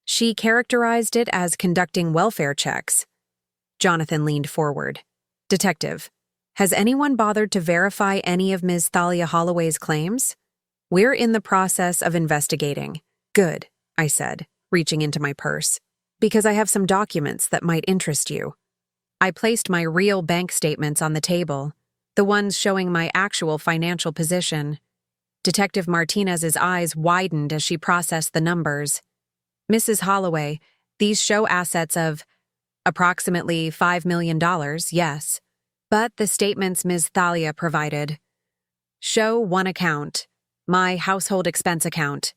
She characterized it as conducting welfare checks. Jonathan leaned forward. Detective, has anyone bothered to verify any of Ms. Thalia Holloway's claims? We're in the process of investigating. Good, I said, reaching into my purse, because I have some documents that might interest you. I placed my real bank statements on the table, the ones showing my actual financial position. Detective Martinez's eyes widened as she processed the numbers. Mrs. Holloway, these show assets of approximately $5 million, yes. But the statements Ms. Thalia provided show one account, my household expense account.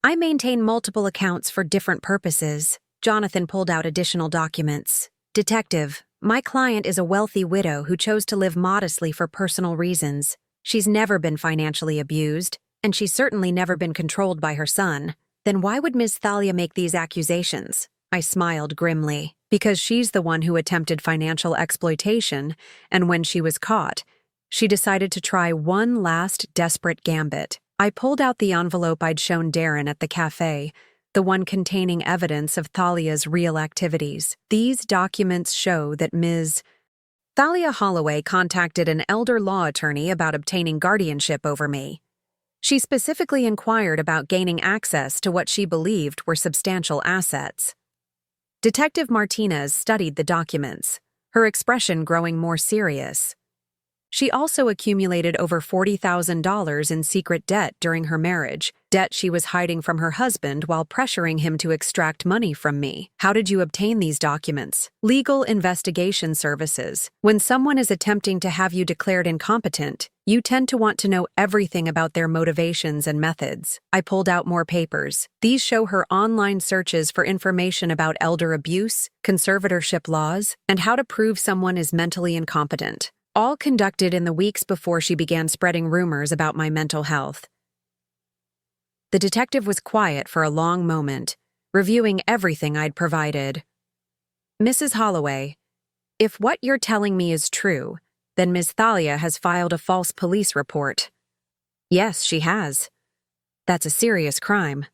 I maintain multiple accounts for different purposes. Jonathan pulled out additional documents. Detective, my client is a wealthy widow who chose to live modestly for personal reasons. She's never been financially abused, and she's certainly never been controlled by her son. Then why would Ms. Thalia make these accusations? I smiled grimly. Because she's the one who attempted financial exploitation, and when she was caught, she decided to try one last desperate gambit. I pulled out the envelope I'd shown Darren at the cafe, the one containing evidence of Thalia's real activities. These documents show that Ms. Thalia Holloway contacted an elder law attorney about obtaining guardianship over me. She specifically inquired about gaining access to what she believed were substantial assets. Detective Martinez studied the documents, her expression growing more serious. She also accumulated over $40,000 in secret debt during her marriage, debt she was hiding from her husband while pressuring him to extract money from me. How did you obtain these documents? Legal investigation services. When someone is attempting to have you declared incompetent, you tend to want to know everything about their motivations and methods. I pulled out more papers. These show her online searches for information about elder abuse, conservatorship laws, and how to prove someone is mentally incompetent. All conducted in the weeks before she began spreading rumors about my mental health. The detective was quiet for a long moment, reviewing everything I'd provided. Mrs. Holloway, if what you're telling me is true, then Ms. Thalia has filed a false police report. Yes, she has. That's a serious crime.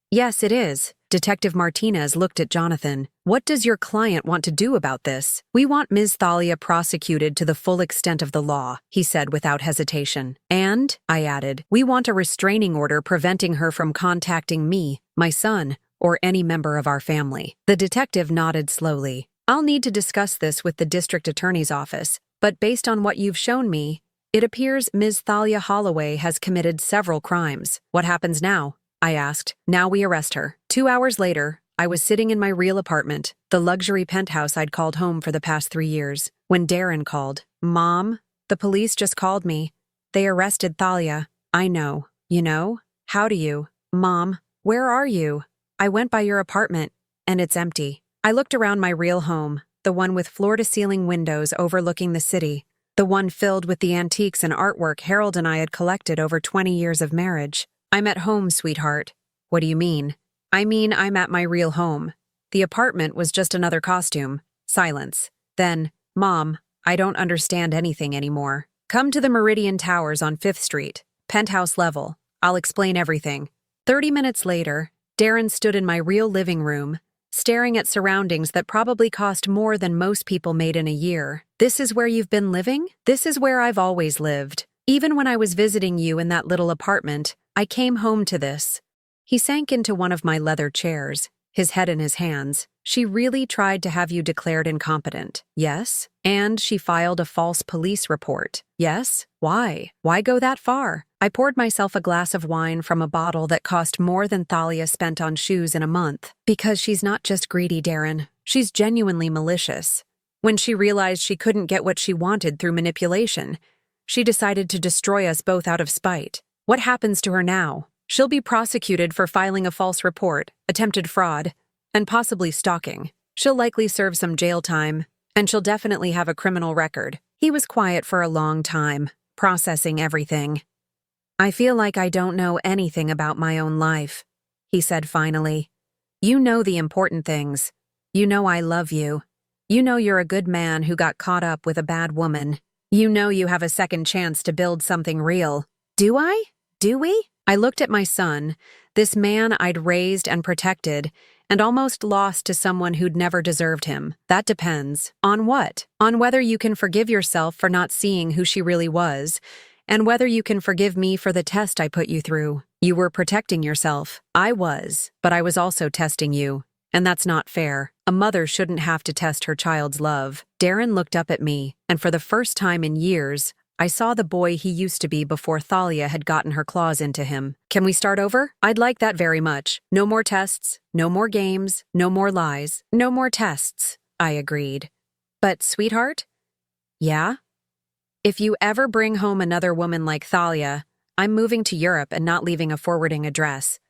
Yes, it is. Detective Martinez looked at Jonathan. What does your client want to do about this? We want Ms. Thalia prosecuted to the full extent of the law, he said without hesitation. And, I added, we want a restraining order preventing her from contacting me, my son, or any member of our family. The detective nodded slowly. I'll need to discuss this with the district attorney's office, but based on what you've shown me, it appears Ms. Thalia Holloway has committed several crimes. What happens now? I asked. Now we arrest her. 2 hours later, I was sitting in my real apartment, the luxury penthouse I'd called home for the past 3 years, when Darren called. Mom, the police just called me. They arrested Thalia. I know. You know? How do you? Mom, where are you? I went by your apartment, and it's empty. I looked around my real home, the one with floor-to-ceiling windows overlooking the city, the one filled with the antiques and artwork Harold and I had collected over 20 years of marriage. I'm at home, sweetheart. What do you mean? I mean, I'm at my real home. The apartment was just another costume. Silence. Then, Mom, I don't understand anything anymore. Come to the Meridian Towers on 5th Street, penthouse level. I'll explain everything. 30 minutes later, Darren stood in my real living room, staring at surroundings that probably cost more than most people made in a year. This is where you've been living? This is where I've always lived. Even when I was visiting you in that little apartment, I came home to this. He sank into one of my leather chairs, his head in his hands. She really tried to have you declared incompetent. Yes? And she filed a false police report. Yes? Why? Why go that far? I poured myself a glass of wine from a bottle that cost more than Thalia spent on shoes in a month. Because she's not just greedy, Darren. She's genuinely malicious. When she realized she couldn't get what she wanted through manipulation, she decided to destroy us both out of spite. What happens to her now? She'll be prosecuted for filing a false report, attempted fraud, and possibly stalking. She'll likely serve some jail time, and she'll definitely have a criminal record. He was quiet for a long time, processing everything. I feel like I don't know anything about my own life, he said finally. You know the important things. You know I love you. You know you're a good man who got caught up with a bad woman. You know you have a second chance to build something real. Do I? Do we? I looked at my son, this man I'd raised and protected, and almost lost to someone who'd never deserved him. That depends. On what? On whether you can forgive yourself for not seeing who she really was, and whether you can forgive me for the test I put you through. You were protecting yourself. I was, but I was also testing you. And that's not fair. A mother shouldn't have to test her child's love. Darren looked up at me, and for the first time in years, I saw the boy he used to be before Thalia had gotten her claws into him. Can we start over? I'd like that very much. No more tests, no more games, no more lies, no more tests, I agreed. But, sweetheart? Yeah? If you ever bring home another woman like Thalia, I'm moving to Europe and not leaving a forwarding address.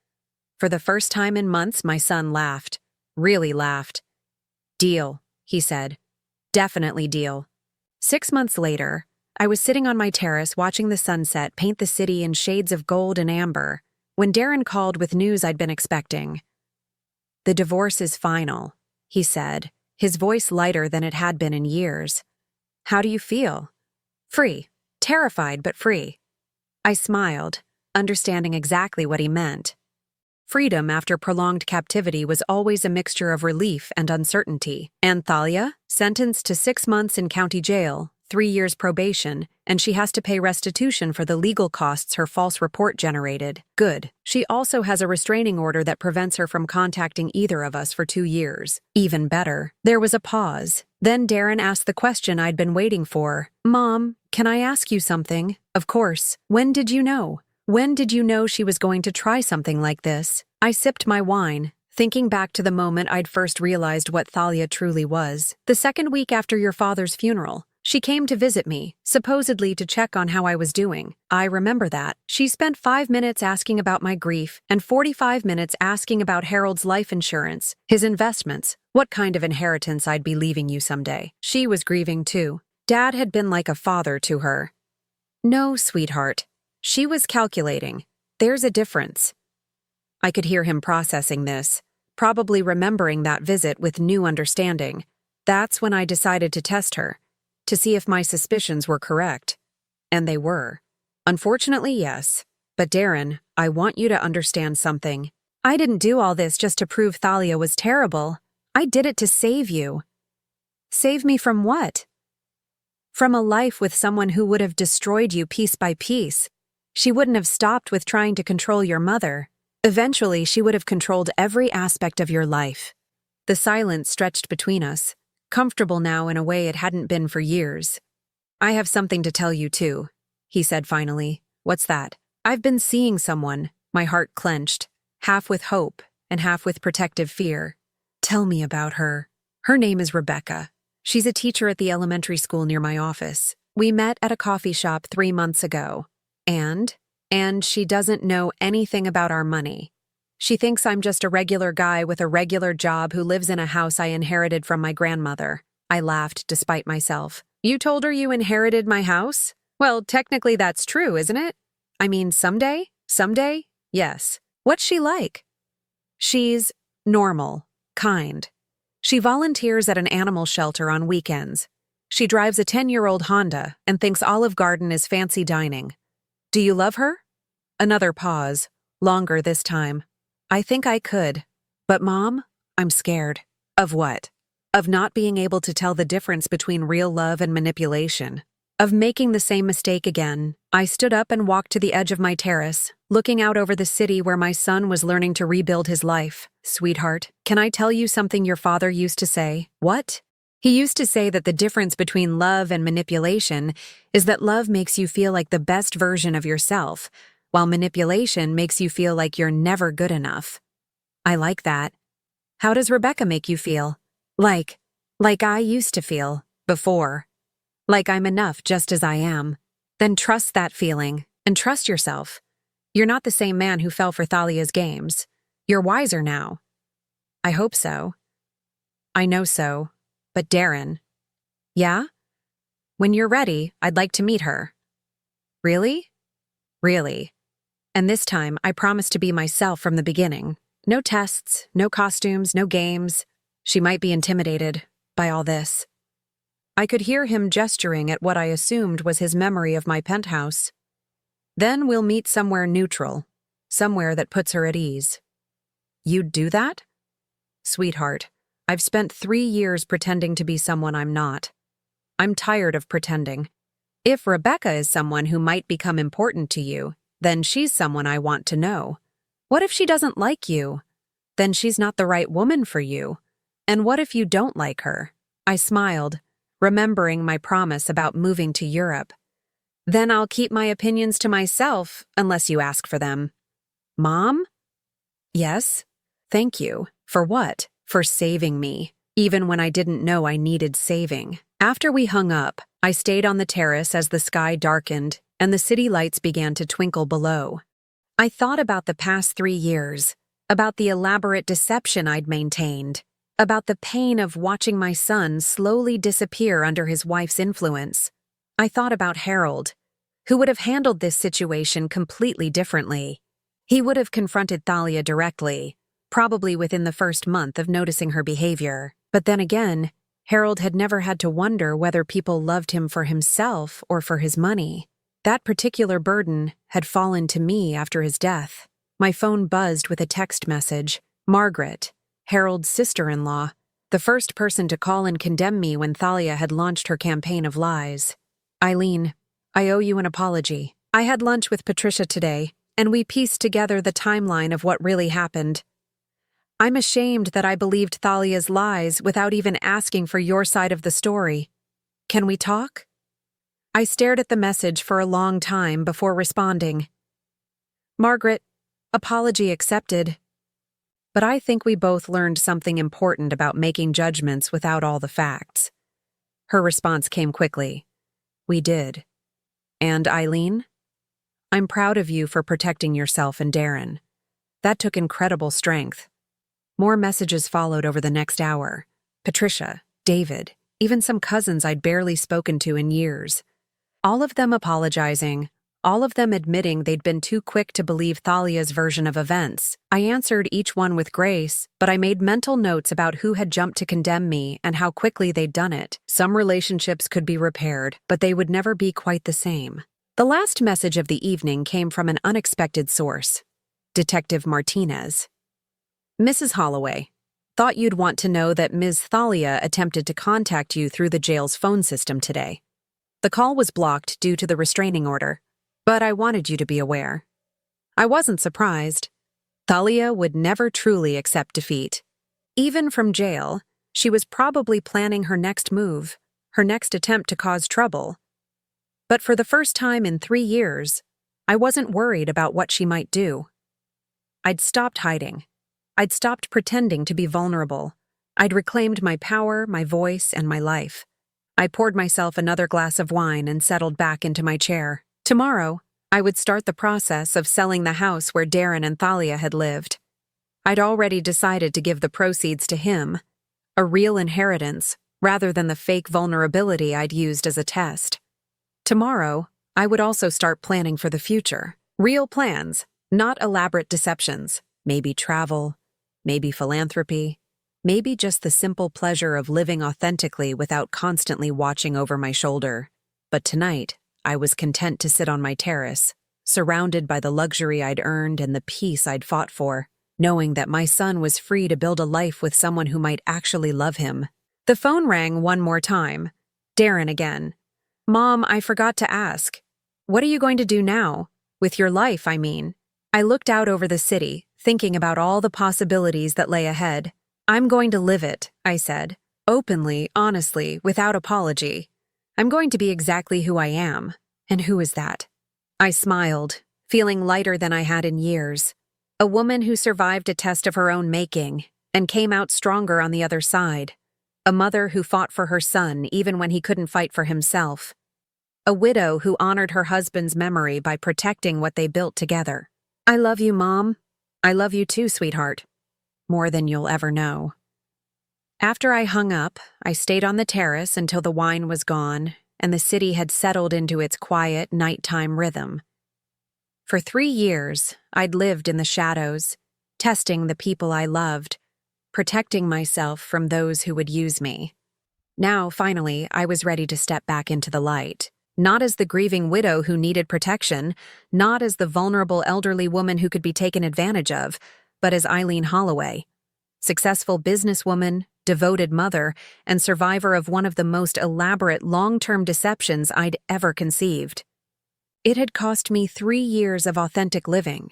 For the first time in months, my son laughed. Really laughed. Deal, he said. Definitely deal. 6 months later, I was sitting on my terrace watching the sunset paint the city in shades of gold and amber when Darren called with news I'd been expecting. The divorce is final, he said, his voice lighter than it had been in years. How do you feel? Free. Terrified, but free. I smiled, understanding exactly what he meant. Freedom after prolonged captivity was always a mixture of relief and uncertainty. And Thalia, sentenced to 6 months in county jail, 3 years probation, and she has to pay restitution for the legal costs her false report generated. Good. She also has a restraining order that prevents her from contacting either of us for 2 years. Even better. There was a pause. Then Darren asked the question I'd been waiting for. Mom, can I ask you something? Of course. When did you know? When did you know she was going to try something like this? I sipped my wine, thinking back to the moment I'd first realized what Thalia truly was. The 2nd week after your father's funeral, she came to visit me, supposedly to check on how I was doing. I remember that. She spent 5 minutes asking about my grief and 45 minutes asking about Harold's life insurance, his investments, what kind of inheritance I'd be leaving you someday. She was grieving too. Dad had been like a father to her. No, sweetheart. She was calculating. There's a difference. I could hear him processing this, probably remembering that visit with new understanding. That's when I decided to test her, to see if my suspicions were correct. And they were. Unfortunately, yes. But Darren, I want you to understand something. I didn't do all this just to prove Thalia was terrible. I did it to save you. Save me from what? From a life with someone who would have destroyed you piece by piece. She wouldn't have stopped with trying to control your mother. Eventually, she would have controlled every aspect of your life. The silence stretched between us, comfortable now in a way it hadn't been for years. I have something to tell you too, he said finally. What's that? I've been seeing someone, my heart clenched, half with hope and half with protective fear. Tell me about her. Her name is Rebecca. She's a teacher at the elementary school near my office. We met at a coffee shop 3 months ago. And she doesn't know anything about our money. She thinks I'm just a regular guy with a regular job who lives in a house I inherited from my grandmother. I laughed despite myself. You told her you inherited my house? Well, technically that's true, isn't it? I mean, someday? Someday? Yes. What's she like? She's normal, kind. She volunteers at an animal shelter on weekends. She drives a 10-year-old Honda and thinks Olive Garden is fancy dining. Do you love her? Another pause, longer this time. I think I could. But Mom, I'm scared. Of what? Of not being able to tell the difference between real love and manipulation. Of making the same mistake again. I stood up and walked to the edge of my terrace, looking out over the city where my son was learning to rebuild his life. Sweetheart, can I tell you something your father used to say? What? He used to say that the difference between love and manipulation is that love makes you feel like the best version of yourself, while manipulation makes you feel like you're never good enough. I like that. How does Rebecca make you feel? Like I used to feel, before. Like I'm enough just as I am. Then trust that feeling, and trust yourself. You're not the same man who fell for Thalia's games. You're wiser now. I hope so. I know so. But Darren. Yeah? When you're ready, I'd like to meet her. Really? Really. And this time, I promise to be myself from the beginning. No tests, no costumes, no games. She might be intimidated by all this. I could hear him gesturing at what I assumed was his memory of my penthouse. Then we'll meet somewhere neutral, somewhere that puts her at ease. You'd do that? Sweetheart, I've spent 3 years pretending to be someone I'm not. I'm tired of pretending. If Rebecca is someone who might become important to you, then she's someone I want to know. What if she doesn't like you? Then she's not the right woman for you. And what if you don't like her? I smiled, remembering my promise about moving to Europe. Then I'll keep my opinions to myself unless you ask for them. Mom? Yes? Thank you. For what? For saving me, even when I didn't know I needed saving. After we hung up, I stayed on the terrace as the sky darkened and the city lights began to twinkle below. I thought about the past 3 years, about the elaborate deception I'd maintained, about the pain of watching my son slowly disappear under his wife's influence. I thought about Harold, who would have handled this situation completely differently. He would have confronted Thalia directly, probably within the first month of noticing her behavior. But then again, Harold had never had to wonder whether people loved him for himself or for his money. That particular burden had fallen to me after his death. My phone buzzed with a text message. Margaret, Harold's sister-in-law, the first person to call and condemn me when Thalia had launched her campaign of lies. Eileene, I owe you an apology. I had lunch with Patricia today, and we pieced together the timeline of what really happened. I'm ashamed that I believed Thalia's lies without even asking for your side of the story. Can we talk? I stared at the message for a long time before responding. Margaret, apology accepted. But I think we both learned something important about making judgments without all the facts. Her response came quickly. We did. And Eileene? I'm proud of you for protecting yourself and Darren. That took incredible strength. More messages followed over the next hour. Patricia, David, even some cousins I'd barely spoken to in years. All of them apologizing, all of them admitting they'd been too quick to believe Thalia's version of events. I answered each one with grace, but I made mental notes about who had jumped to condemn me and how quickly they'd done it. Some relationships could be repaired, but they would never be quite the same. The last message of the evening came from an unexpected source. Detective Martinez. Mrs. Holloway, thought you'd want to know that Ms. Thalia attempted to contact you through the jail's phone system today. The call was blocked due to the restraining order, but I wanted you to be aware. I wasn't surprised. Thalia would never truly accept defeat. Even from jail, she was probably planning her next move, her next attempt to cause trouble. But for the first time in 3 years, I wasn't worried about what she might do. I'd stopped hiding. I'd stopped pretending to be vulnerable. I'd reclaimed my power, my voice, and my life. I poured myself another glass of wine and settled back into my chair. Tomorrow, I would start the process of selling the house where Darren and Thalia had lived. I'd already decided to give the proceeds to him, a real inheritance, rather than the fake vulnerability I'd used as a test. Tomorrow, I would also start planning for the future. Real plans, not elaborate deceptions. Maybe travel, maybe philanthropy, maybe just the simple pleasure of living authentically without constantly watching over my shoulder. But tonight, I was content to sit on my terrace, surrounded by the luxury I'd earned and the peace I'd fought for, knowing that my son was free to build a life with someone who might actually love him. The phone rang one more time. Darren again. Mom, I forgot to ask. What are you going to do now? With your life, I mean. I looked out over the city, thinking about all the possibilities that lay ahead. I'm going to live it, I said, openly, honestly, without apology. I'm going to be exactly who I am. And who is that? I smiled, feeling lighter than I had in years. A woman who survived a test of her own making and came out stronger on the other side. A mother who fought for her son even when he couldn't fight for himself. A widow who honored her husband's memory by protecting what they built together. I love you, Mom. I love you too, sweetheart. More than you'll ever know. After I hung up, I stayed on the terrace until the wine was gone and the city had settled into its quiet, nighttime rhythm. For 3 years, I'd lived in the shadows, testing the people I loved, protecting myself from those who would use me. Now, finally, I was ready to step back into the light. Not as the grieving widow who needed protection, not as the vulnerable elderly woman who could be taken advantage of, but as Eileene Holloway, successful businesswoman, devoted mother, and survivor of one of the most elaborate long-term deceptions I'd ever conceived. It had cost me 3 years of authentic living,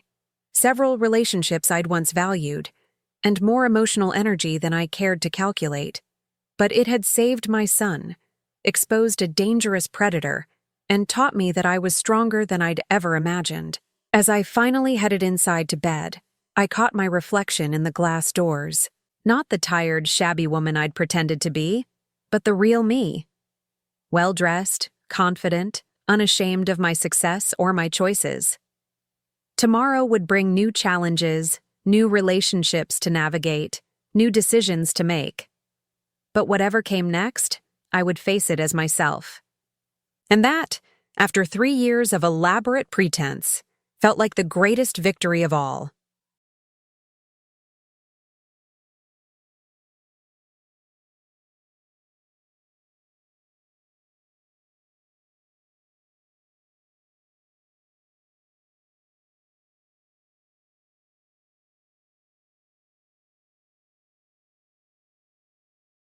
several relationships I'd once valued, and more emotional energy than I cared to calculate. But it had saved my son, exposed a dangerous predator, and taught me that I was stronger than I'd ever imagined. As I finally headed inside to bed, I caught my reflection in the glass doors. Not the tired, shabby woman I'd pretended to be, but the real me. Well-dressed, confident, unashamed of my success or my choices. Tomorrow would bring new challenges, new relationships to navigate, new decisions to make. But whatever came next, I would face it as myself. And that, after 3 years of elaborate pretense, felt like the greatest victory of all.